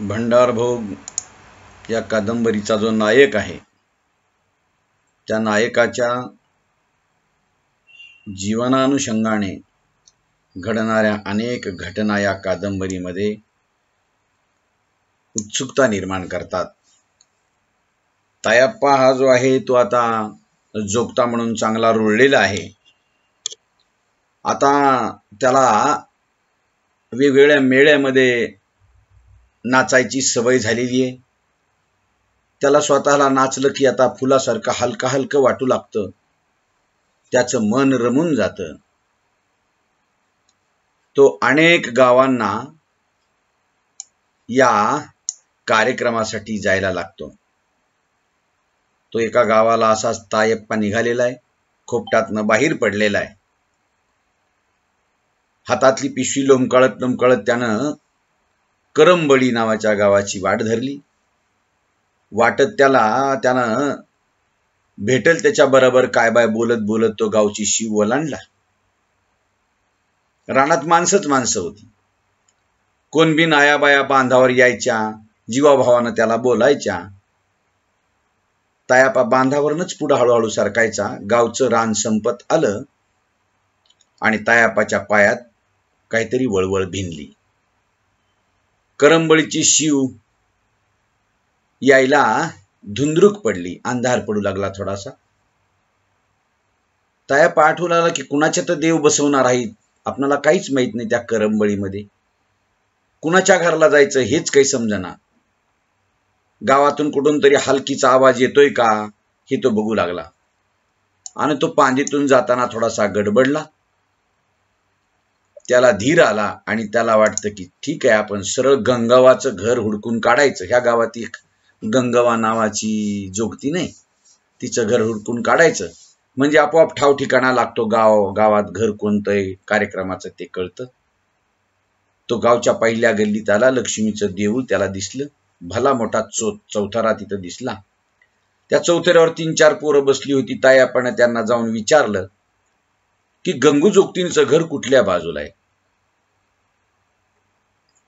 भंडारभोग या कादंबरीचा जो नायक आहे त्या नायकाच्या जीवनानुषंगाने घडणाऱ्या अनेक घटना या कादंबरीमध्ये उत्सुकता निर्माण करतात। तायप्पा हा जो आहे तो आता जोगता म्हणून चांगला रुळलेला आहे। आता त्याला वेगवेगळ्या मेळ्यामध्ये नाचायची सवय झालेली आहे। त्याला स्वतःला नाचलं की आता फुलासारखं हलका हलकं वाटू लागतं, त्याचं मन रमून जातं। तो अनेक गावांना या कार्यक्रमासाठी जायला लागतो। तो एका गावाला असाच तायप्पा निघालेला आहे, खोपटातनं बाहेर पडलेला आहे। हातातली पिशवी लोंबकळत लोंबकळत त्यानं करंबळी नावाच्या गावाची वाट धरली। वाटत त्यानं भेटल त्याच्या बरोबर काय बाय बोलत बोलत तो गावची शीव ओलांडला। रानात माणसंच माणसं होती। कोण बी नाया बाया बांधावर यायच्या, जीवाभावानं त्याला बोलायच्या। तायप्पा बांधावरनच पुढे हळूहळू सरकायचा। गावचं रान संपत आलं आणि तायप्पाच्या पायात काहीतरी वळवळ भिनली। करंबळीची शीव यायला धुंदरूक पडली, अंधार पडू लागला थोडासा। तायप्पा आठवू लागला की कुणाच्या तर देव बसवणार आहेत, आपल्याला काहीच माहित नाही। त्या करंबळीमध्ये कुणाच्या घराला जायचं हेच काही समजना। गावातून कुठून तरी हलकीचा आवाज येतोय का हे तो बघू लागला आणि तो पांदीतून जाताना थोडासा गडबडला। त्याला धीर आला आणि त्याला वाटतं की ठीक आहे, आपण सरळ गंगावाचं घर हुडकून काढायचं। ह्या गावात एक गंगावा नावाची जोगती नाही, तिचं घर हुडकून काढायचं म्हणजे आपोआप ठाव ठिकाणा लागतो। गावात घर कोणतंय कार्यक्रमाचं ते कळतं। तो गावच्या पहिल्या गल्लीत आला। लक्ष्मीचं देऊळ त्याला दिसलं। भला मोठा चौथरा तिथं दिसला। त्या चौथऱ्यावर 3-4 पोरं बसली होती। तायप्पाने त्यांना जाऊन विचारलं की गंगू जोगतींचं घर कुठल्या बाजूला आहे।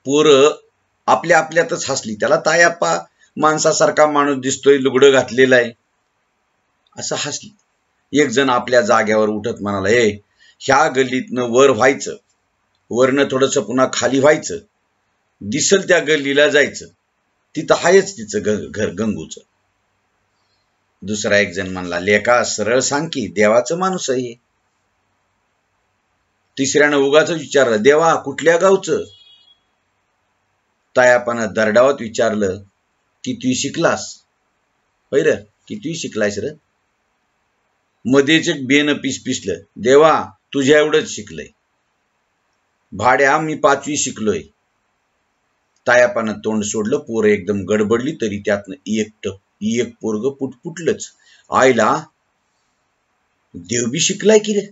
पोरं आपल्या आपल्यातच हसली। त्याला तायप्पा माणसासारखा माणूस दिसतोय, लुगडं घातलेलं आहे असं हसली। एक जण आपल्या जाग्यावर उठत म्हणाला, ह्या गल्लीतनं वर व्हायचं, वरनं थोडंसं पुन्हा खाली व्हायचं, दिसल त्या गल्लीला जायचं, तिथं आहेच तिचं घर गंगूचं। दुसरा एक जण म्हणला, लेका सरळ सांग की देवाचं माणूस आहे। तिसऱ्यानं उगाच विचारलं, देवा कुठल्या गावचं? तायप्पानं दरडावत विचारलं, कितवी शिकलास? होय र, कितवी शिकलायस र? मध्येच एक बेन पिसपिसलं, देवा तुझ्या एवढंच शिकलंय। भाड्या मी 5वी शिकलोय। तायप्पानं तोंड सोडलं। पोरं एकदम गडबडली, तरी त्यातनं एक पोरग पुटपुटलंच, आईला देव बी शिकलाय की रे।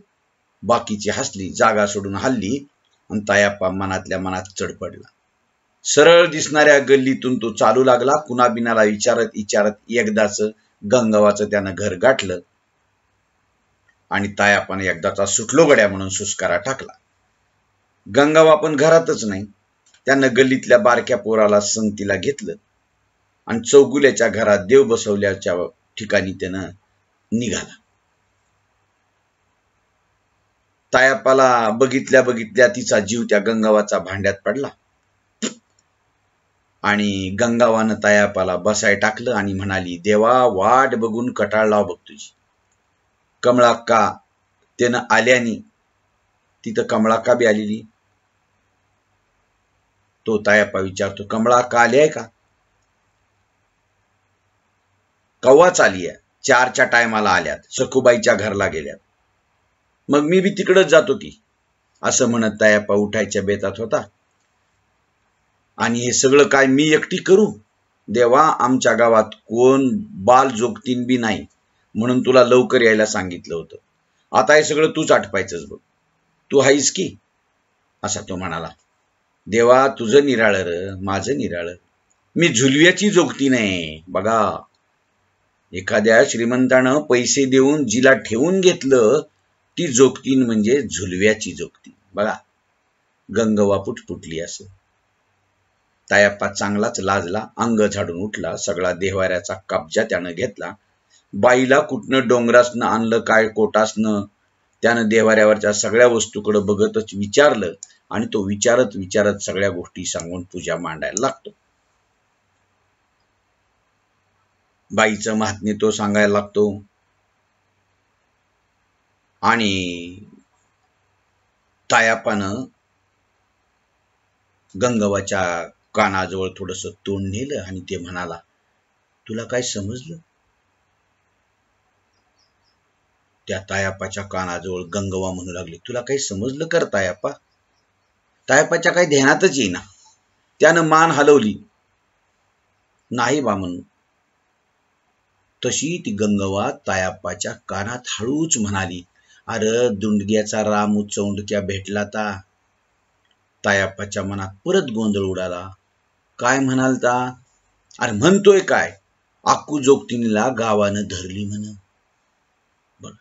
बाकीची हसली, जागा सोडून हल्ली आणि तायप्पा मनातल्या मनात चढ पडला। सरळ दिसणाऱ्या गल्लीतून तो चालू लागला। कुणाबिनाला विचारत एकदाच गंगावाचं त्यानं घर गाठलं आणि तायप्पाने एकदाचा सुटलो गड्या म्हणून सुस्कारा टाकला। गंगावा पण घरातच नाही। त्यानं गल्लीतल्या बारक्या पोराला संगतीला घेतलं आणि चौगुल्याच्या घरात देव बसवल्याच्या ठिकाणी त्यानं निघाला। तायप्पाला बघितल्या बघितल्या तिचा जीव त्या गंगावाचा भांड्यात पडला आणि गंगावानं तायप्पाला बसाय टाकलं आणि म्हणाली, देवा वाट बघून कटाळला बघ तुझी। कमळाक्का त्यानं आल्यानी तिथं कमळाक्का बी आलेली। तो तायप्पा विचारतो, कमळाक्का आली आहे का? कव्वाच आली आहे, 4च्या टायमाला आल्यात, सखूबाईच्या घरला गेल्यात। मग मी बी तिकडच जातो की, असं म्हणत तायप्पा उठायच्या बेतात होता। आणि हे सगळं काय मी एकटी करू? देवा आमच्या गावात कोण बाल जोगतीन बी नाही, म्हणून तुला लवकर यायला सांगितलं होतं। आता हे सगळं तूच आटपायचंच बघ, तू हायस की, असा तो म्हणाला। देवा तुझं निराळं र, माझं निराळं, मी झुलव्याची जोगती नाही। बघा एखाद्या श्रीमंतानं पैसे देऊन जिला ठेवून घेतलं ती जोगतीन म्हणजे झुलव्याची जोगती। बघा गंगवा पुटपुटली असं। तायाप्पा चांगलाच लाजला, अंग झाडून उठला. सगळा देव्हाऱ्याचा कब्जा त्यानं घेतला. बाईला कुठनं डोंगरासनं आणलं काय कोटासनं, त्यानं देव्हाऱ्यावरच्या सगळ्या वस्तूकडे बघतच विचारलं आणि तो विचारत विचारत सगळ्या गोष्टी सांगून पूजा मांडायला लागतो. बाईचं महात्म्य तो सांगायला लागतो आणि तायाप्पानं गंगव्वाच्या कानाजवळ थोडस तोंड नेलं आणि ते म्हणाला, तुला काय समजलं? त्या तायाप्पाच्या कानाजवळ गंगव्वा म्हणू लागली, तुला काही समजलं कर तायाप्पा? तायाप्पाच्या काही ध्यानातच येईना. त्यानं मान हलवली, नाही बा म्हणून. तशी ती गंगव्वा तायाप्पाच्या कानात हळूच म्हणाली, अरे दुंडग्याचा राम चौंडक्या भेटला ता. तायाप्पाच्या मनात परत गोंधळ उडाला. काय म्हणालता? अरे म्हणतोय काय, आक्कू जोगतिनीला गावानं धरली म्हण. बघ,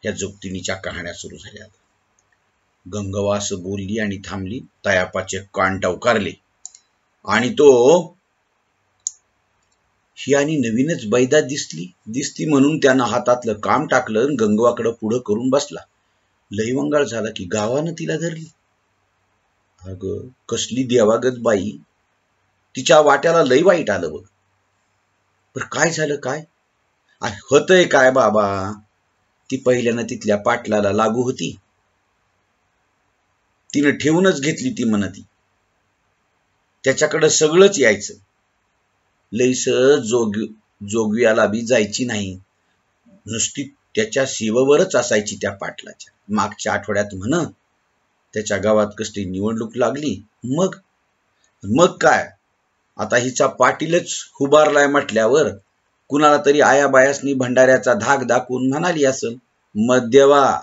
या जोगतिनीच्या कहाण्या सुरू झाल्या. गंगव्वा असं बोलली आणि थांबली. तायाप्पाचे कान टवकारले आणि तो ही आणि नवीनच बैदात दिसती म्हणून त्यानं हातातलं काम टाकलं, गंगव्वाकडे पुढं करून बसला. लई वंगाळ झाला की गावानं तिला धरली. अगं कसली देवागत बाई, तिच्या वाट्याला लई वाईट आलं बघ. पण काय झालं काय? होतंय काय बाबा, ती पहिल्यानं तिथल्या पाटलाला लागू होती, तिनं ठेवूनच घेतली ती म्हणती. त्याच्याकडे सगळंच यायचं, लईस जोगव्याला बी जायची नाही, नुसती त्याच्या शिववरच असायची त्या पाटलाच्या. मागच्या आठवड्यात म्हण त्याच्या गावात कसली निवडणूक लागली, मग काय आता हिचा पाटीलच हुबारलाय म्हटल्यावर कुणाला तरी आयाबायासनी भंडाऱ्याचा धाक दाखवून म्हणाली असेल, मध्यवा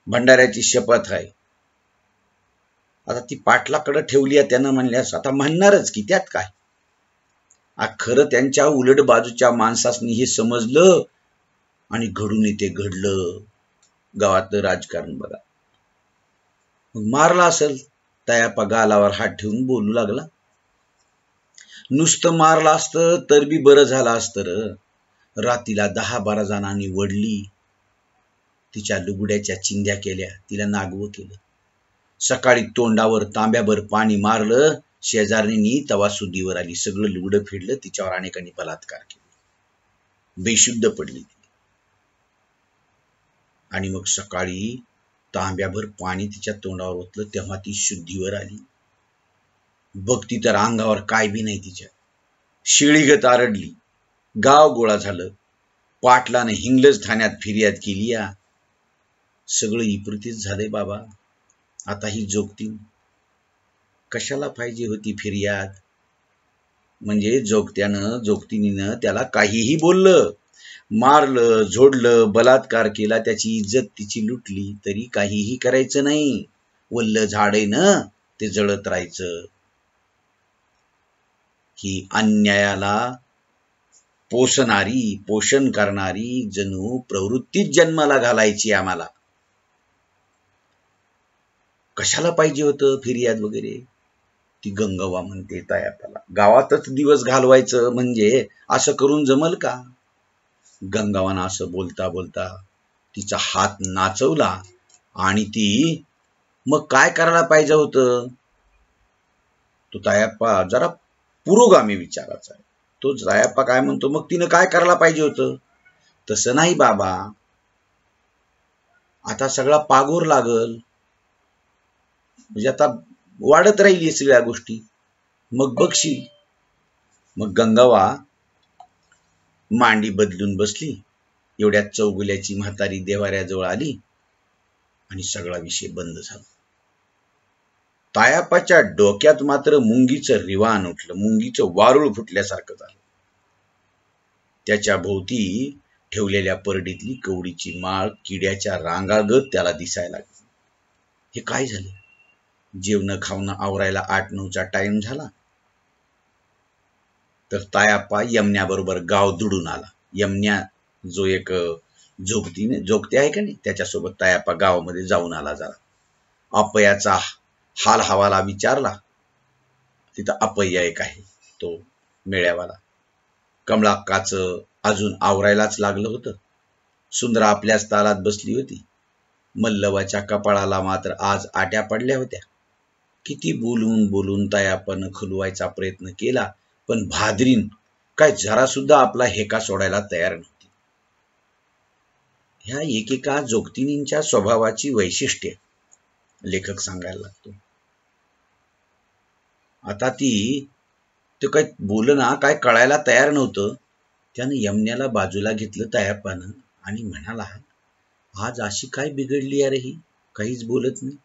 भंडाऱ्याची शपथ आहे. आता ती पाटलाकडे ठेवली आहे त्यानं म्हणल्यास आता म्हणणारच की, त्यात काय. खरं त्यांच्या उलट बाजूच्या माणसासनी हे समजलं आणि घडून येते घडलं गावातलं राजकारण. बघा, मारला असेल. तायाप्पा गालावर हात ठेवून बोलू लागला, नुसतं मारलं असतं तर बी बरं झालं असतं. रातीला 10-12 जणांनी वडली, तिच्या लुगड्याच्या चिंध्या केल्या, तिला नागवं केलं. सकाळी तोंडावर तांब्याभर पाणी मारलं शेजारणींनी, तवा सुद्धीवर आली. सगळं लुगडं फेडलं, तिच्यावर अनेकांनी बलात्कार केला. बेशुद्ध पडली ती. आणि मग सकाळी तांब्याभर पाणी तिच्या तोंडावर ओतलं तेव्हा ती शुद्धीवर आली. बघती तर अंगावर काय बी नाही तिच्या. शिळीगत आरडली. गाव गोळा झालं. पाटलाने हिंगलज ठाण्यात फिर्याद केली. सगळं इपृतीच झालंय बाबा. आता ही जोगतीन कशाला पाहिजे होती फिर्याद? म्हणजे जोगतिनीनं त्याला काहीही बोललं, मारलं, झोडलं, बलात्कार केला, त्याची इज्जत तिची लुटली, तरी काहीही करायचं नाही. वल्ल झाड आहे ना, ते जळत राहायचं. ही अन्यायाला पोषण करणारी जणू प्रवृत्तीच जन्माला घालायची आम्हाला. कशाला पाहिजे होतं फिर्याद वगैरे? ती गंगव्वा म्हणते तायाप्पाला, गावातच दिवस घालवायचं म्हणजे असं करून जमल का? गंगव्वानं असं बोलता बोलता तिचा हात नाचवला आणि ती मग काय करायला पाहिजे होतं? तो तायाप्पा जरा पुरोगामी विचाराचा आहे. तो तायाप्पा काय म्हणतो, मग तिनं काय करायला पाहिजे होतं? तसं नाही बाबा, आता सगळा पागोर लागल, म्हणजे आता वाढत राहिली सगळ्या गोष्टी, मग बघशील. मग गंगव्वा मांडी बदलून बसली. एवढ्यात चौगुल्याची म्हातारी देवाऱ्याजवळ आली आणि सगळा विषय बंद झाला. तायाप्पाच्या डोक्यात मात्र मुंगीचं रिवाण उठलं, मुंगीचं वारुळ फुटल्यासारखं झालं. त्याच्या भोवती ठेवलेल्या परडीतली कवडीची माळ किड्याच्या रांगागत त्याला दिसायला लागली. हे काय झालं? जेवण खावणं आवरायला 8-9चा टाइम झाला तर तायाप्पा यमन्याबरोबर गाव दुडून आला. यमन्या जो एक जोगते आहे का नाही, त्याच्यासोबत तायाप्पा गावामध्ये जाऊन आला. जरा अपयाचा हाल हवाला विचारला. तिथं अपय्या एक आहे तो मेळ्यावाला. कमळाक्काचं अजून आवरायलाच लागलं होतं. सुंदरा आपल्याच तालात बसली होती. मल्लवाच्या कपाळाला मात्र आज आट्या पडल्या होत्या. किती बोलून बोलून तायाप्पानं खुलवायचा प्रयत्न केला, पण भादरीन काय जरा सुद्धा आपला हेका सोडायला तयार नव्हती. ह्या एकेका जोगतिनींच्या स्वभावाची वैशिष्ट्ये लेखक सांगायला लागतो. आता तो काय बोलना, काय कळायला तयार नव्हतं. त्यानं यमन्याला बाजूला घेतलं तायाप्पानं आणि म्हणाला, आज अशी काय बिघडली अरे ही, काहीच बोलत नाही.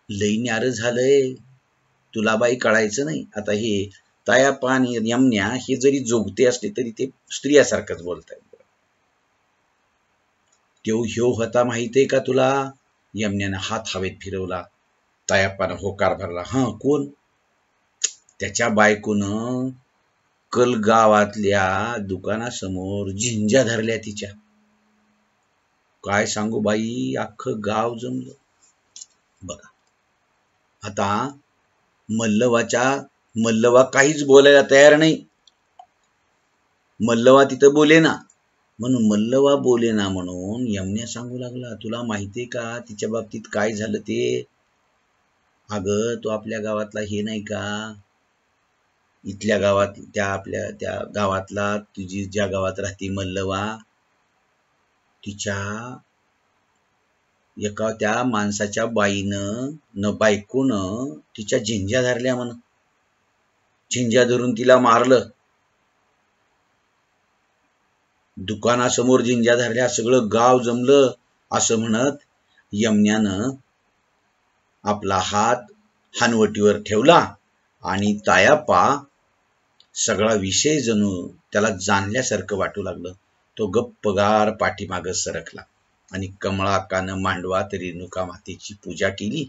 लई न्यारं झालंय, तुला बाई कळायचं नाही. आता हे तायाप्पा आणि यमन्या हे जरी जोगते असले तरी ते स्त्रियासारखंच बोलतायत. तो ह्यो होता माहितीये का तुला? यमन्यानं हात हवेत फिरवला. तायाप्पानं होकार भरला. हं, कोण? त्याच्या बायकोनं कल गावातल्या दुकानासमोर झिंज्या धरल्या तिच्या. काय सांगू बाई, अख्खं गाव जमलं. बघा आता मल्लवा काहीच बोलायला तयार नाही. मल्लवा तिथं बोलेना, म्हणून मल्लवा बोलेना म्हणून यमन्या सांगू लागला, तुला माहितीये का तिच्या बाबतीत काय झालं ते? अगं तो आपल्या गावातला हे नाही का, इथल्या गावात त्या गावातला, तुझी ज्या गावात राहते मल्लवा, तिच्या एका त्या माणसाच्या बायकोनं तिच्या झिंज्या धरल्या म्हण. झिंज्या धरून तिला मारलं. दुकानासमोर झिंज्या धरल्या, सगळं गाव जमलं. असं म्हणत यमन्यानं आपला हात हानवटीवर ठेवला आणि तायाप्पा सगळा विषय जणू त्याला जाणल्यासारखं वाटू लागलं. तो गप्पगार पाठीमागं सरकला आणि कमळाक्कानं मांडवात रेणुका मातेची पूजा केली.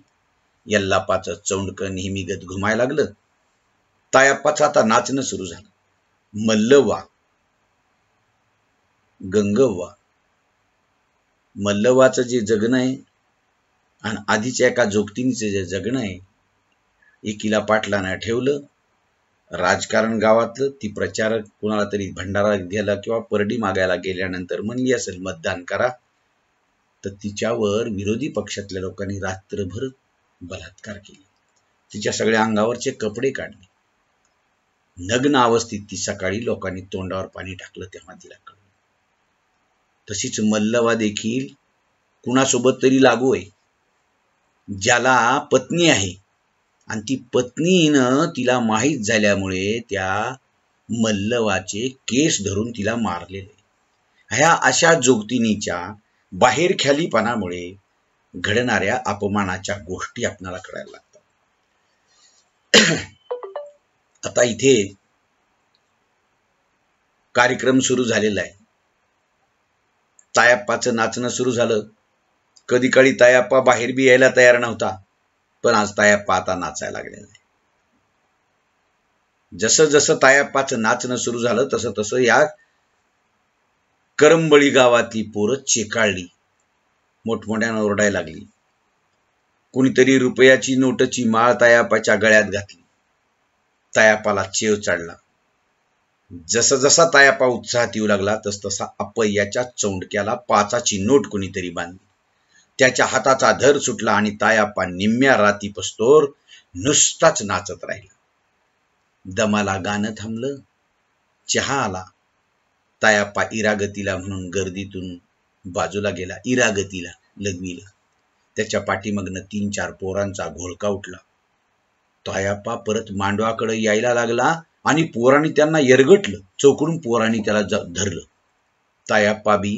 यल्लापाचं चौंडकं नेहमीगत घुमायला लागलं. तायाप्पाचं आता नाचणं सुरू झालं. मल्लवा, गंगव्वा, मल्लवाचं जे जगणं आहे आणि आधीच्या एका जोगतिनीचं जे जगणं आहे, एकीला पाटलानं ठेवलं. राजकारण गावातलं, ती प्रचारक कुणाला तरी भंडारा गेला किंवा परडी मागायला गेल्यानंतर म्हणली असेल मतदान करा, तर तिच्यावर विरोधी पक्षातल्या लोकांनी रात्रभर बलात्कार केले. तिच्या सगळ्या अंगावरचे कपडे काढले. नग्न अवस्थेत ती सकाळी लोकांनी तोंडावर पाणी टाकलं तेव्हा तिला कळलं. तशीच मल्लवा देखील कुणासोबत तरी लागू आहे, ज्याला पत्नी आहे, आणि ती पत्नीनं तिला माहीत झाल्यामुळे त्या मल्लवाचे केस धरून तिला मारलेले. ह्या अशा जोगतिनीच्या बाहेरख्यालीपणामुळे घडणाऱ्या अपमानाच्या गोष्टी आपल्याला कळायला लागतात. आता इथे कार्यक्रम सुरू झालेला आहे. तायाप्पाचं नाचणं सुरू झालं. कधी काळी तायाप्पा बाहेर बी यायला तयार नव्हता, पण आज तायाप्पा आता नाचायला लागलेला आहे. जसं जसं तायाप्पाचं नाचणं सुरू झालं तसं तसं या करंबळी गावातली पोरं चेकाळली, मोठमोठ्यानं ओरडायला लागली. कुणीतरी रुपयाची नोटची माळ तायाप्पाच्या गळ्यात घातली. तायाप्पाला चेव चढला. जसा जसा तायाप्पा उत्साहात येऊ लागला तस तसा अपय्याच्या चौंडक्याला 5ची नोट कुणीतरी बांधली. त्याच्या हाताचा धर सुटला आणि तायाप्पा निम्म्या रातीपस्तोर नुसताच नाचत राहिला. दमाला गाणं थांबलं. चहा आला. तायाप्पा इरागतीला म्हणून गर्दीतून बाजूला गेला. इरागतीला, लघवीला. त्याच्या पाठीमागनं 3-4 पोरांचा घोळका उठला. तायाप्पा परत मांडवाकडे यायला लागला आणि पोरांनी त्यांना यरगटलं. चौकडून पोरांनी त्याला धरलं. तायाप्पा बी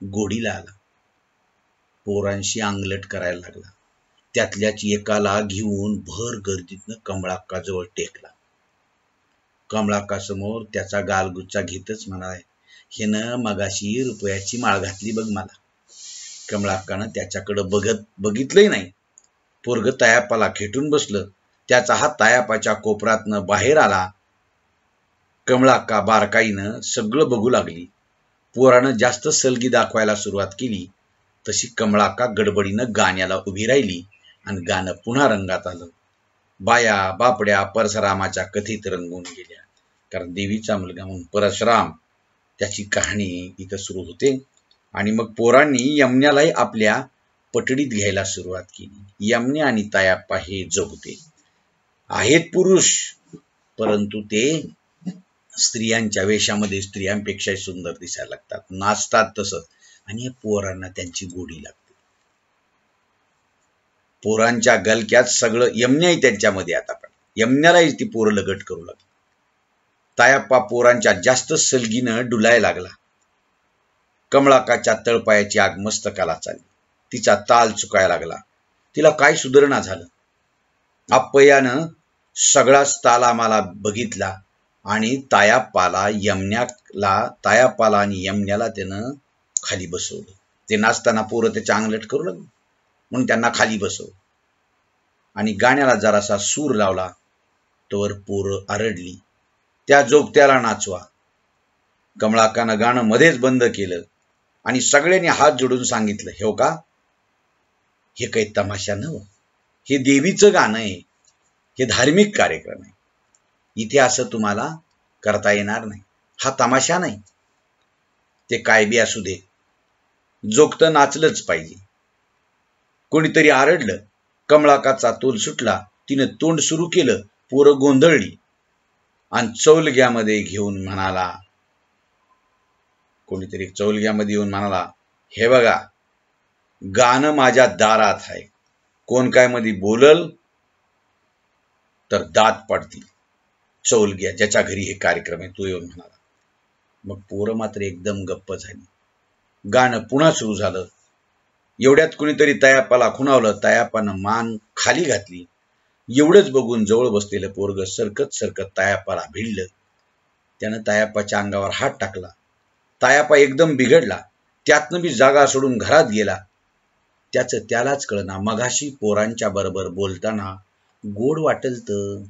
गोडीला आला. पोरांशी अंगलट करायला लागला. त्यातल्याच एकाला घेऊन भर गर्दीतनं कमळाक्काजवळ टेकला. कमळाक्का समोर त्याचा गालगुच्चा घेतच म्हणाला, हेनं मगाशी रुपयाची माळ घातली बघ मला. कमळाक्कानं त्याच्याकडं बघितलंही नाही. पोरग तायाप्पाला खेटून बसलं. त्याचा हात तायाप्पाच्या कोपरातनं बाहेर आला. कमळाक्का बारकाईनं सगळं बघू लागली. पोरानं जास्त सलगी दाखवायला सुरुवात केली तशी कमळाक्का गडबडीनं गाण्याला उभी राहिली आणि गाणं पुन्हा रंगात आलं. बाया बापड्या परशुरामाच्या कथेत रंगून गेल्या. कारण देवीचा मुलगा म्हणून परशुराम, त्याची कहाणी इथं सुरू होते. आणि मग पोरांनी यमन्यालाही आपल्या पटडीत घ्यायला सुरुवात केली. यमन्या आणि तायाप्पा हे जोगते आहेत पुरुष, परंतु ते स्त्रियांच्या वेशामध्ये स्त्रियांपेक्षा सुंदर दिसायला लागतात, नाचतात तसं. आणि या पोरांना त्यांची गोडी लागते. पोरांच्या गलक्यात सगळं यमन्याही त्यांच्यामध्ये आता पण यमन्यालाही ती पोरं लगट करू लागली. तायाप्पा पोरांच्या जास्त सलगीनं डुलायला लागला. कमळाकाच्या तळपायाची आग मस्तकाला चालली. तिचा ताल चुकायला लागला. तिला काय सुधारणा झालं. अप्पयानं सगळाच तालामाला बघितला आणि तायाप्पाला आणि यमन्याला त्यानं खाली बसवलं. ते नाचताना पोरं त्याच्या अंगलट करू लागले म्हणून त्यांना खाली बसवलं आणि गाण्याला जरासा सूर लावला. तोवर पोरं आरडली, त्या जोगत्याला नाचवा. कमळाकानं गाणं मध्येच बंद केलं आणि सगळ्यांनी हात जोडून सांगितलं, हो का, हे काही तमाशा नव्ह, हे देवीचं गाणं आहे, हे धार्मिक कार्यक्रम आहे. इथे असं तुम्हाला करता येणार नाही, हा तमाशा नाही. ते काय बी असू दे, जोगतं नाचलंच पाहिजे. कोणीतरी आरडलं. कमळाकाचा तोल सुटला. तिनं तोंड सुरू केलं. पोरं गोंधळली आणि चौलग्यामध्ये घेऊन म्हणाला, कोणीतरी चौलग्यामध्ये येऊन म्हणाला, हे बघा, गाणं माझ्या दारात आहे, कोण काय मध्ये बोलल तर दात पडतील. चौलग्या ज्याच्या घरी हे कार्यक्रम आहे तो येऊन म्हणाला. मग पोरं मात्र एकदम गप्प झाली. गाणं पुन्हा सुरू झालं. एवढ्यात कुणीतरी तायाप्पाला खुणावलं. तायाप्पानं मान खाली घातली. एवढंच बघून जवळ बसलेलं पोरग सरकत सरकत तायाप्पाला भिडलं. त्यानं तायाप्पाच्या अंगावर हात टाकला. तायाप्पा एकदम बिघडला. त्यातनं बी जागा सोडून घरात गेला. त्याचं त्यालाच कळना, मगाशी पोरांच्या बरोबर बोलताना गोड वाटलतं.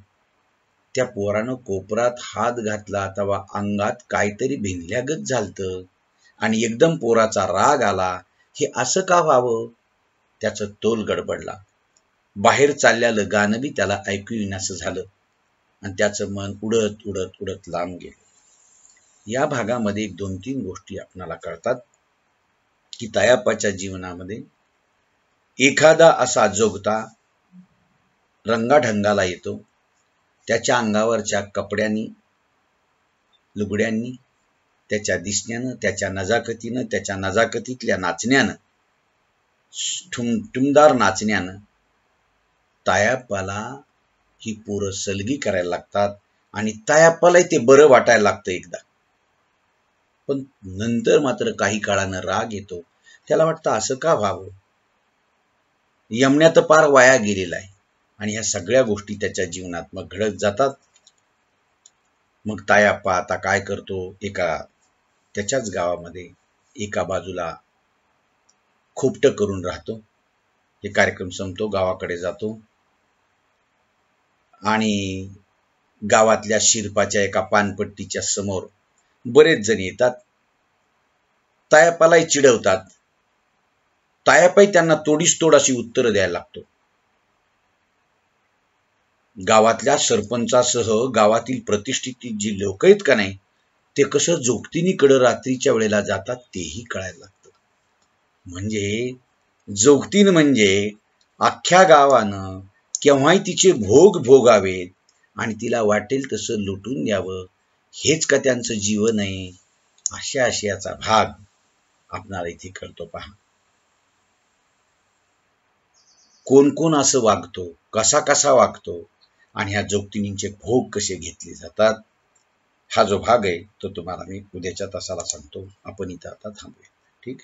त्या पोरानं कोपरात हात घातला तेव्हा अंगात काहीतरी भिनल्यागत झालतं आणि एकदम पोराचा राग आला. हे असं का व्हावं. त्याचं तोल गडबडला. बाहेर चाललेलं गाणं बी त्याला ऐकू येईनासं झालं आणि त्याचं मन उडत उडत उडत लांब गेलं. या भागामध्ये 2-3 गोष्टी आपणाला कळतात की तायाप्पाच्या जीवनामध्ये एखादा असा जोगता रंगाढंगाला येतो. त्याच्या अंगावरच्या कपड्यांनी, लुगड्यांनी, त्याच्या दिसण्यानं, त्याच्या नजाकतीनं, त्याच्या नजाकतीतल्या नाचण्यानं, टुमदार नाचण्यानं तायाप्पाला ही पोरं सलगी करायला लागतात आणि तायाप्पालाही ते बरं वाटायला लागतं एकदा. पण नंतर मात्र काही काळानं राग येतो. त्याला वाटतं असं का व्हावं. यमन्या तर पार वाया गेलेला आहे आणि ह्या सगळ्या गोष्टी त्याच्या जीवनात मग घडत जातात. मग तायाप्पा आता काय करतो, त्याच्याच गावामध्ये एका बाजूला खोपटं करून राहतो. हे कार्यक्रम संपतो, गावाकडे जातो आणि गावातल्या शिरपाच्या एका पानपट्टीच्या समोर बरेच जण येतात. तायाप्पालाही चिडवतात. तायाप्पाही त्यांना तोडीस तोड अशी उत्तरं द्यायला लागतो. गावातल्या सरपंचासह गावातील प्रतिष्ठित जी लोक आहेत का नाही, ते कसं जोगतिनीकडे रात्रीच्या वेळेला जातात तेही कळायला लागतं. म्हणजे जोगतीन म्हणजे अख्ख्या गावानं केव्हाही तिचे भोग भोगावेत आणि तिला वाटेल तसं लुटून द्यावं, हेच का त्यांचं जीवन आहे. अशा आशयाचा भाग आपणाला इथे कळतो. पहा, कोण कोण असं वागतो, कसा कसा वागतो आणि ह्या जोगतिनींचे भोग कसे घेतले जातात. हा जो भाग आहे तो तुम्हाला मी उद्याच्या तासाला सांगतो. आपण इथं आता थांबूया. ठीक.